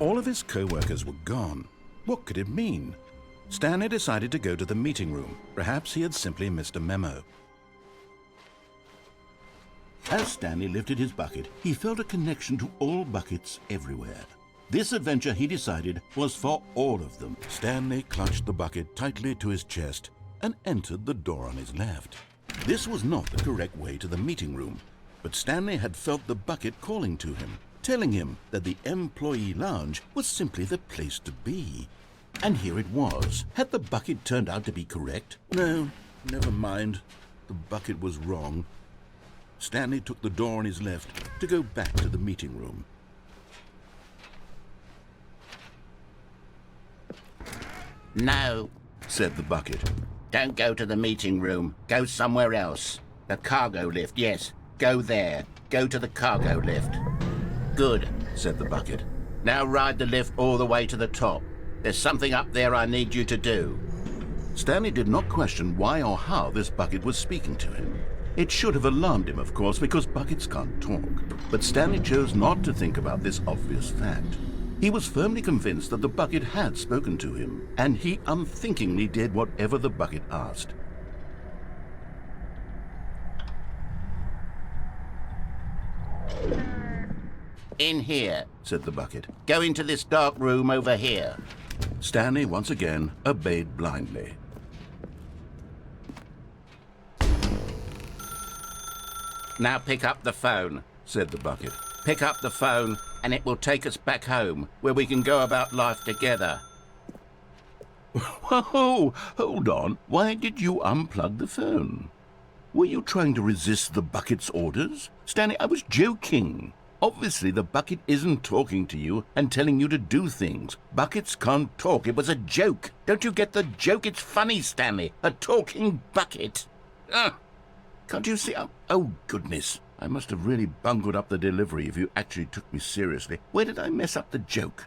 All of his co-workers were gone. What could it mean? Stanley decided to go to the meeting room. Perhaps he had simply missed a memo. As Stanley lifted his bucket, he felt a connection to all buckets everywhere. This adventure, he decided, was for all of them. Stanley clutched the bucket tightly to his chest and entered the door on his left. This was not the correct way to the meeting room, but Stanley had felt the bucket calling to him, telling him that the employee lounge was simply the place to be. And here it was. Had the bucket turned out to be correct? No, never mind. The bucket was wrong. Stanley took the door on his left to go back to the meeting room. No, said the bucket. don't go to the meeting room. Go somewhere else. The cargo lift, yes. Go there. Go to the cargo lift. Good, said the bucket. Now ride the lift all the way to the top. There's something up there I need you to do. Stanley did not question why or how this bucket was speaking to him. It should have alarmed him, of course, because buckets can't talk. But Stanley chose not to think about this obvious fact. He was firmly convinced that the bucket had spoken to him, and he unthinkingly did whatever the bucket asked. In here, said the bucket. Go into this dark room over here. Stanley once again obeyed blindly. Now pick up the phone, said the bucket. Pick up the phone and it will take us back home, where we can go about life together. Whoa, hold on. Why did you unplug the phone? Were you trying to resist the bucket's orders? Stanley, I was joking. Obviously, the bucket isn't talking to you and telling you to do things. Buckets can't talk. It was a joke. Don't you get the joke? It's funny, Stanley. A talking bucket. Can't you see? Oh, goodness. I must have really bungled up the delivery if you actually took me seriously. Where did I mess up the joke?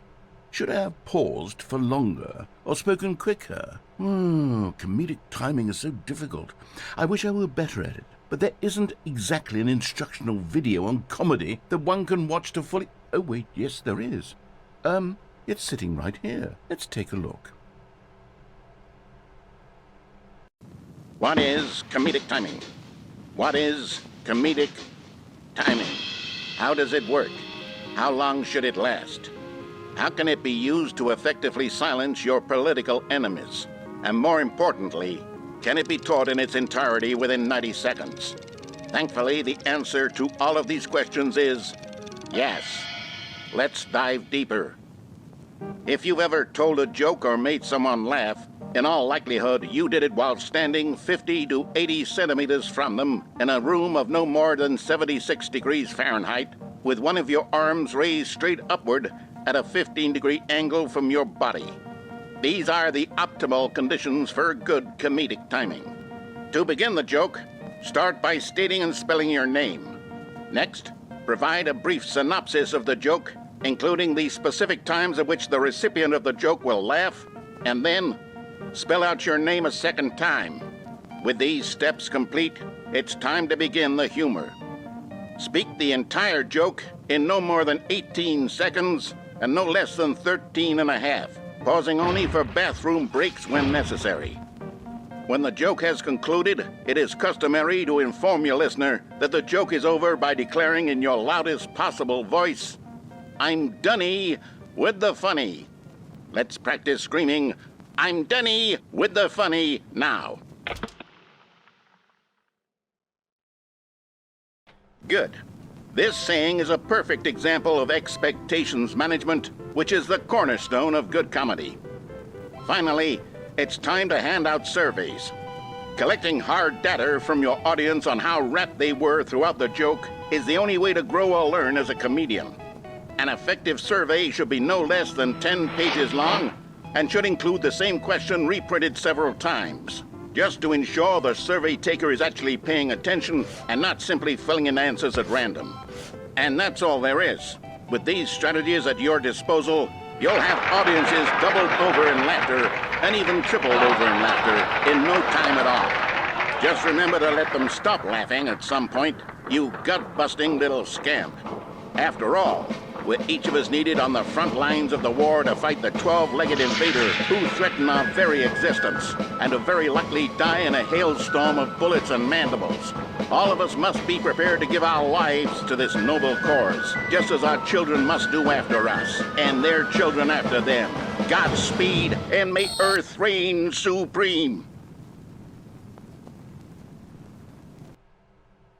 Should I have paused for longer or spoken quicker? Comedic timing is so difficult. I wish I were better at it. But there isn't exactly an instructional video on comedy that one can watch to fully... Oh, wait, yes, there is. It's sitting right here. Let's take a look. What is comedic timing? What is comedic timing? How does it work? How long should it last? How can it be used to effectively silence your political enemies? And more importantly, can it be taught in its entirety within 90 seconds? Thankfully, the answer to all of these questions is yes. Let's dive deeper. If you've ever told a joke or made someone laugh, in all likelihood, you did it while standing 50 to 80 centimeters from them in a room of no more than 76 degrees Fahrenheit, with one of your arms raised straight upward at a 15-degree angle from your body. These are the optimal conditions for good comedic timing. To begin the joke, start by stating and spelling your name. Next, provide a brief synopsis of the joke, including the specific times at which the recipient of the joke will laugh, and then spell out your name a second time. With these steps complete, it's time to begin the humor. Speak the entire joke in no more than 18 seconds and no less than 13 and a half, pausing only for bathroom breaks when necessary. When the joke has concluded, it is customary to inform your listener that the joke is over by declaring in your loudest possible voice, "I'm Dunny with the funny." Let's practice screaming, "I'm Dunny with the funny" now. Good. This saying is a perfect example of expectations management, which is the cornerstone of good comedy. Finally, it's time to hand out surveys. Collecting hard data from your audience on how rapt they were throughout the joke is the only way to grow or learn as a comedian. An effective survey should be no less than 10 pages long and should include the same question reprinted several times, just to ensure the survey taker is actually paying attention and not simply filling in answers at random. And that's all there is. With these strategies at your disposal, you'll have audiences doubled over in laughter and even tripled over in laughter in no time at all. Just remember to let them stop laughing at some point, you gut-busting little scamp. After all, with each of us needed on the front lines of the war to fight the 12-legged invader who threaten our very existence, and to very likely die in a hailstorm of bullets and mandibles. All of us must be prepared to give our lives to this noble cause, just as our children must do after us, and their children after them. Godspeed, and may Earth reign supreme.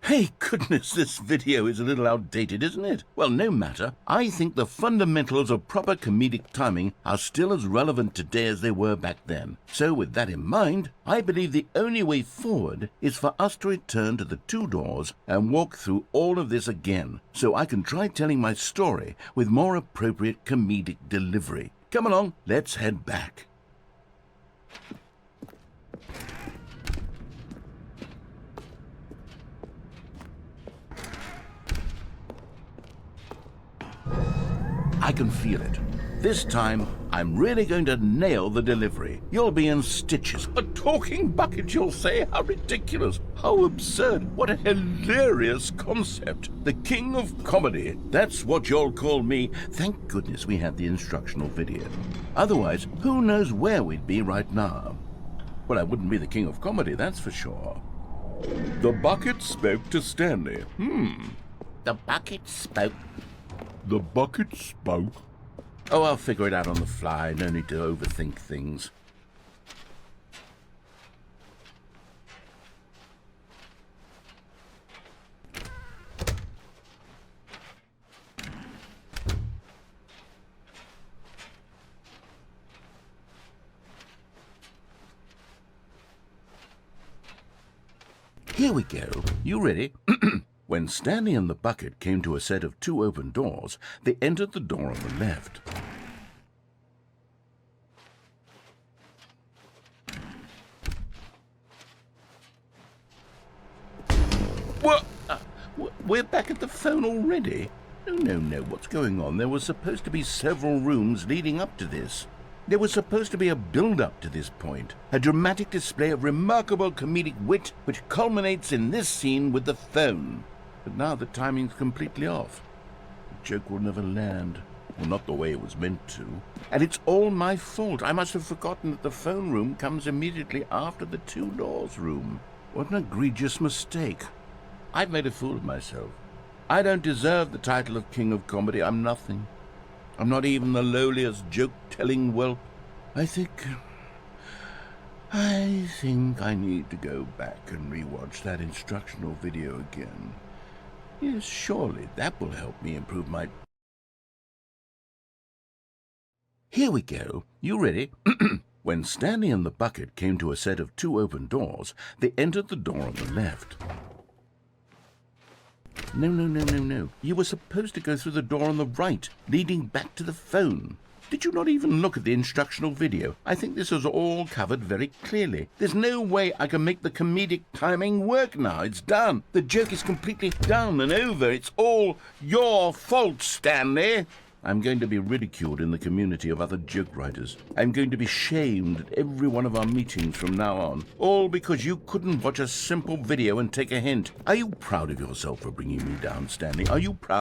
Hey, goodness, this video is a little outdated, isn't it? Well, no matter. I think the fundamentals of proper comedic timing are still as relevant today as they were back then. So with that in mind, I believe the only way forward is for us to return to the two doors and walk through all of this again, so I can try telling my story with more appropriate comedic delivery. Come along, let's head back. I can feel it. This time, I'm really going to nail the delivery. You'll be in stitches. A talking bucket, you'll say? How ridiculous. How absurd. What a hilarious concept. The king of comedy. That's what you'll call me. Thank goodness we had the instructional video. Otherwise, who knows where we'd be right now. Well, I wouldn't be the king of comedy, that's for sure. The bucket spoke to Stanley. The bucket spoke. The bucket spoke. Oh, I'll figure it out on the fly. No need to overthink things. Here we go. You ready? When Stanley and the bucket came to a set of two open doors, they entered the door on the left. What? We're back at the phone already? No, what's going on? There was supposed to be several rooms leading up to this. There was supposed to be a build-up to this point, a dramatic display of remarkable comedic wit which culminates in this scene with the phone. But now the timing's completely off. The joke will never land. Well, not the way it was meant to. And it's all my fault. I must have forgotten that the phone room comes immediately after the two doors room. What an egregious mistake. I've made a fool of myself. I don't deserve the title of King of Comedy. I'm nothing. I'm not even the lowliest joke-telling whelp. I think I need to go back and rewatch that instructional video again. Yes, surely that will help me improve my... Here we go. You ready? When Stanley and the bucket came to a set of two open doors, they entered the door on the left. No. You were supposed to go through the door on the right, leading back to the phone. Did you not even look at the instructional video? I think this is all covered very clearly. There's no way I can make the comedic timing work now. It's done. The joke is completely done and over. It's all your fault, Stanley. I'm going to be ridiculed in the community of other joke writers. I'm going to be shamed at every one of our meetings from now on. All because you couldn't watch a simple video and take a hint. Are you proud of yourself for bringing me down, Stanley? Are you proud?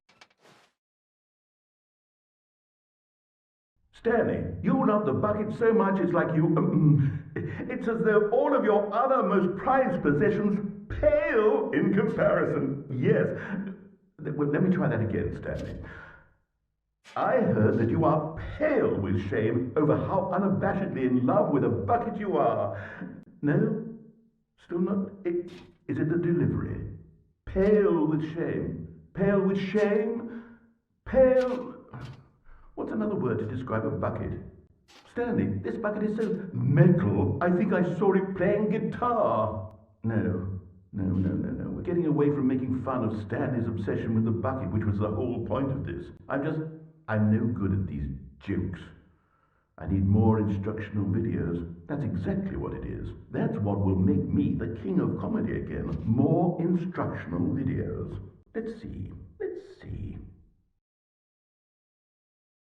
Stanley, you love the bucket so much it's like you... it's as though all of your other most prized possessions pale in comparison. Yes. Well, let me try that again, Stanley. I heard that you are pale with shame over how unabashedly in love with a bucket you are. No? Still not? Is it the delivery? Pale with shame. Pale with shame? Pale... What's another word to describe a bucket? Stanley, this bucket is so metal. I think I saw it playing guitar. No. We're getting away from making fun of Stanley's obsession with the bucket, which was the whole point of this. I'm no good at these jokes. I need more instructional videos. That's exactly what it is. That's what will make me the king of comedy again. More instructional videos. Let's see.